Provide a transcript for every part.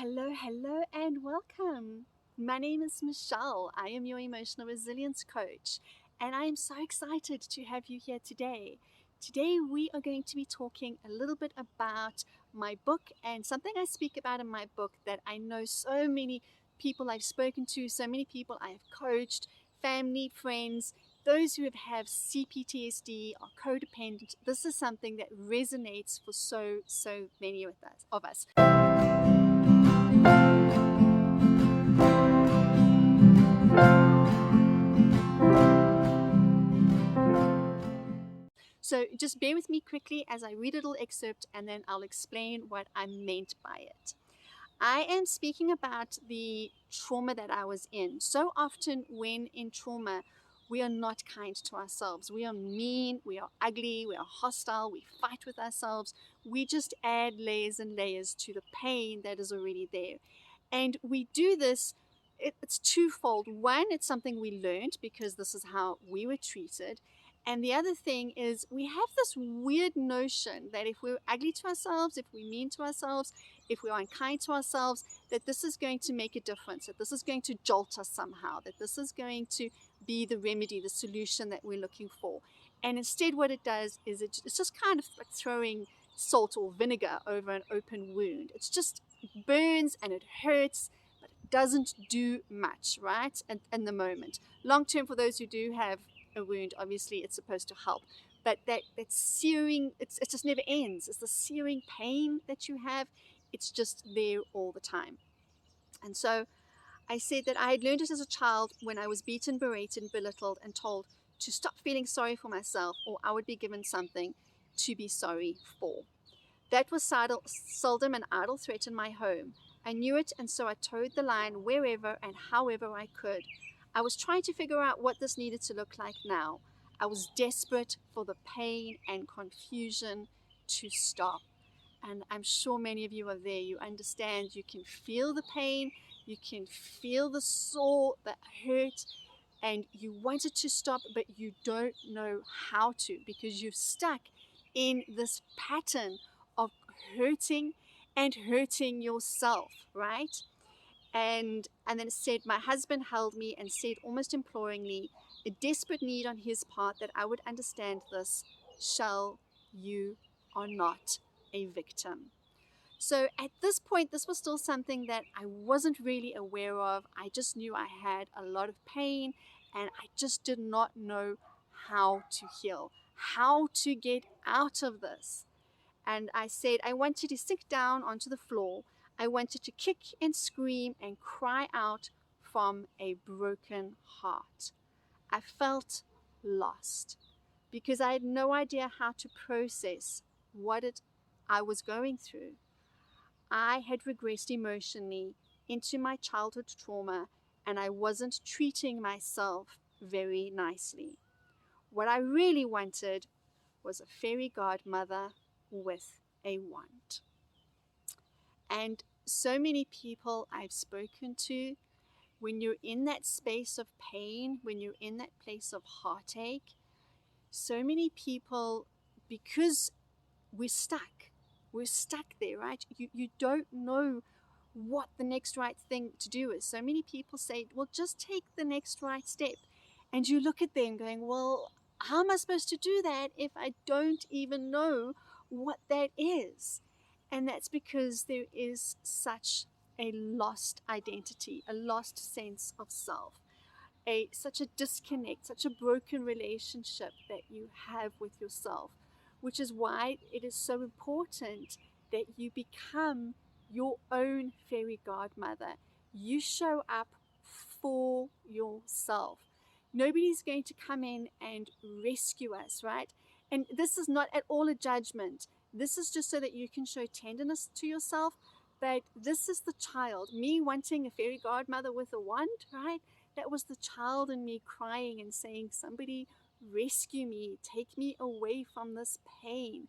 Hello, and welcome. My name is Michelle. I am your emotional resilience coach, and I am so excited to have you here today. Today, we are going to be talking a little bit about my book and something I speak about in my book that I know so many people I've spoken to, so many people I have coached, family, friends, those who have CPTSD or codependent. This is something that resonates for so many of us. So just bear with me quickly as I read a little excerpt and then I'll explain what I meant by it. I am speaking about the trauma that I was in. So often, when in trauma, we are not kind to ourselves. We are mean, we are ugly, we are hostile, we fight with ourselves. We just add layers and layers to the pain that is already there. And we do this, it's twofold. One, it's something we learned because this is how we were treated. And the other thing is, we have this weird notion that if we're ugly to ourselves, if we're mean to ourselves, if we are unkind to ourselves, that this is going to make a difference, that this is going to jolt us somehow, that this is going to be the remedy, the solution that we're looking for. And instead, what it does is it's just kind of like throwing salt or vinegar over an open wound. It's just burns and it hurts, but it doesn't do much, right? In the moment. Long term, for those who do have a wound, obviously it's supposed to help. But that searing, it just never ends. It's the searing pain that you have. It's just there all the time. And so I said that I had learned it as a child when I was beaten, berated, belittled, and told to stop feeling sorry for myself, or I would be given something to be sorry for. That was seldom an idle threat in my home. I knew it, and so I towed the line wherever and however I could. I was trying to figure out what this needed to look like now. I was desperate for the pain and confusion to stop. And I'm sure many of you are there. You understand, you can feel the pain, you can feel the sore, the hurt, and you want it to stop, but you don't know how to because you're stuck in this pattern of hurting and hurting yourself, right? And then it said, my husband held me and said almost imploringly, a desperate need on his part that I would understand this. Shall you are not a victim. So at this point, this was still something that I wasn't really aware of. I just knew I had a lot of pain and I just did not know how to heal, how to get out of this. And I said, I wanted to sink down onto the floor. I wanted to kick and scream and cry out from a broken heart. I felt lost because I had no idea how to process I was going through. I had regressed emotionally into my childhood trauma and I wasn't treating myself very nicely. What I really wanted was a fairy godmother with a wand. And so many people I've spoken to, when you're in that space of pain, when you're in that place of heartache, so many people, because we're stuck there, right? You don't know what the next right thing to do is. So many people say, well, just take the next right step. And you look at them going, well, how am I supposed to do that if I don't even know what that is? And that's because there is such a lost identity, a lost sense of self, such a disconnect, such a broken relationship that you have with yourself, which is why it is so important that you become your own fairy godmother. You show up for yourself. Nobody's going to come in and rescue us, right? And this is not at all a judgment. This is just so that you can show tenderness to yourself. But this is the child, me wanting a fairy godmother with a wand, right? That was the child in me crying and saying, somebody rescue me, take me away from this pain.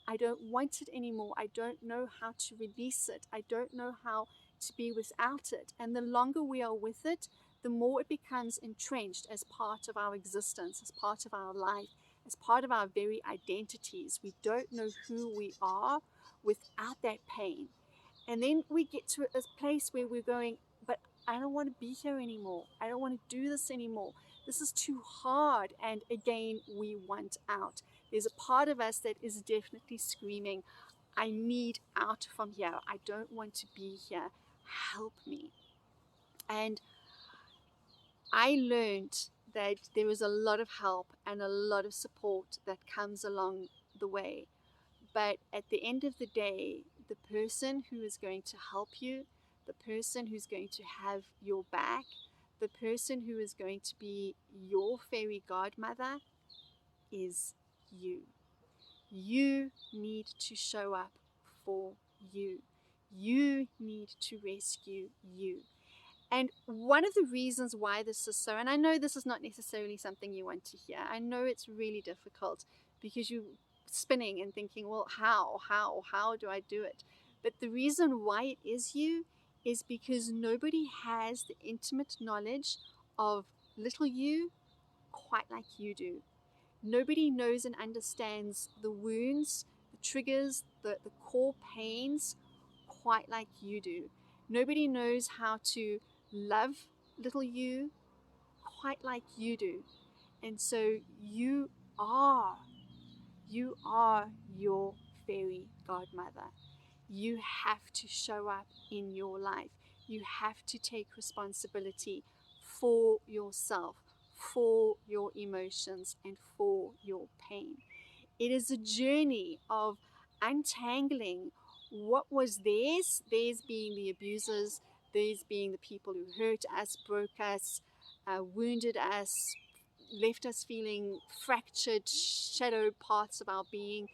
I don't want it anymore. I don't know how to release it. I don't know how to be without it. And the longer we are with it, the more it becomes entrenched as part of our existence, as part of our life, as part of our very identities. We don't know who we are without that pain. And then we get to a place where we're going, but I don't want to be here anymore. I don't want to do this anymore. This is too hard. And again, we want out. There's a part of us that is definitely screaming, I need out from here. I don't want to be here. Help me. And I learned that there is a lot of help and a lot of support that comes along the way. But at the end of the day, the person who is going to help you, the person who's going to have your back, the person who is going to be your fairy godmother is you. You need to show up for you. You need to rescue you. And one of the reasons why this is so, and I know this is not necessarily something you want to hear. I know it's really difficult because you're spinning and thinking, well, how do I do it? But the reason why it is you is because nobody has the intimate knowledge of little you quite like you do. Nobody knows and understands the wounds, the triggers, the core pains quite like you do. Nobody knows how to love little you quite like you do. And so are, you are your fairy godmother. You have to show up in your life. You have to take responsibility for yourself, for your emotions, and for your pain. It is a journey of untangling what was theirs being the abusers, theirs being the people who hurt us, broke us, wounded us, left us feeling fractured, shadow parts of our being,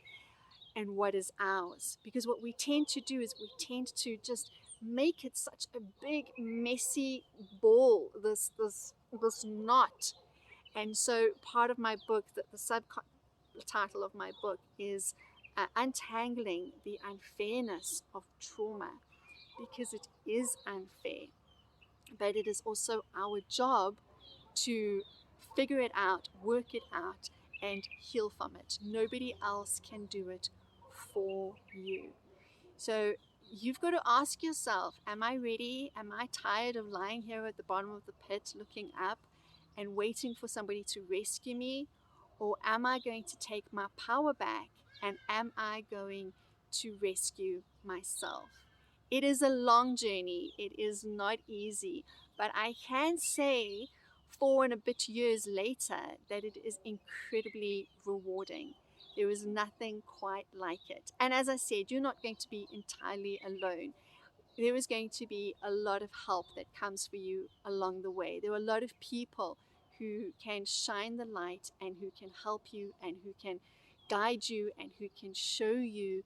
and what is ours. Because what we tend to do is we tend to just make it such a big, messy ball, this knot. And so part of my book, the subtitle of my book is Untangling the Unfairness of Trauma, because it is unfair. But it is also our job to figure it out, work it out, and heal from it. Nobody else can do it for you. So you've got to ask yourself, am I ready? Am I tired of lying here at the bottom of the pit looking up and waiting for somebody to rescue me? Or am I going to take my power back, and am I going to rescue myself? It is a long journey. It is not easy, but I can say 4 and a bit years later that it is incredibly rewarding. There is nothing quite like it. And as I said, you're not going to be entirely alone. There is going to be a lot of help that comes for you along the way. There are a lot of people who can shine the light and who can help you and who can guide you and who can show you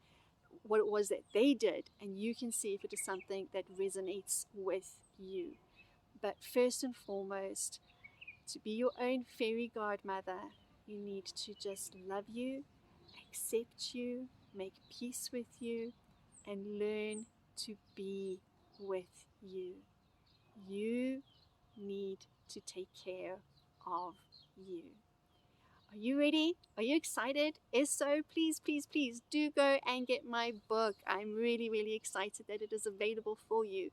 what it was that they did, and you can see if it is something that resonates with you. But first and foremost, to be your own fairy godmother, you need to just love you, accept you, make peace with you, and learn to be with you. You need to take care of you. Are you ready? Are you excited? If so, please, please, please do go and get my book. I'm really, really excited that it is available for you.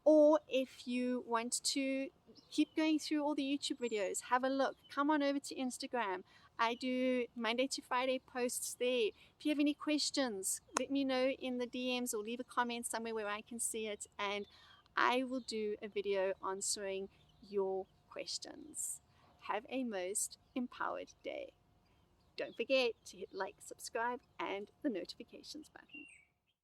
Or if you want to keep going through all the YouTube videos, have a look. Come on over to Instagram. I do Monday to Friday posts there. If you have any questions, let me know in the DMs or leave a comment somewhere where I can see it, and I will do a video answering your questions. Have a most empowered day. Don't forget to hit like, subscribe, and the notifications button.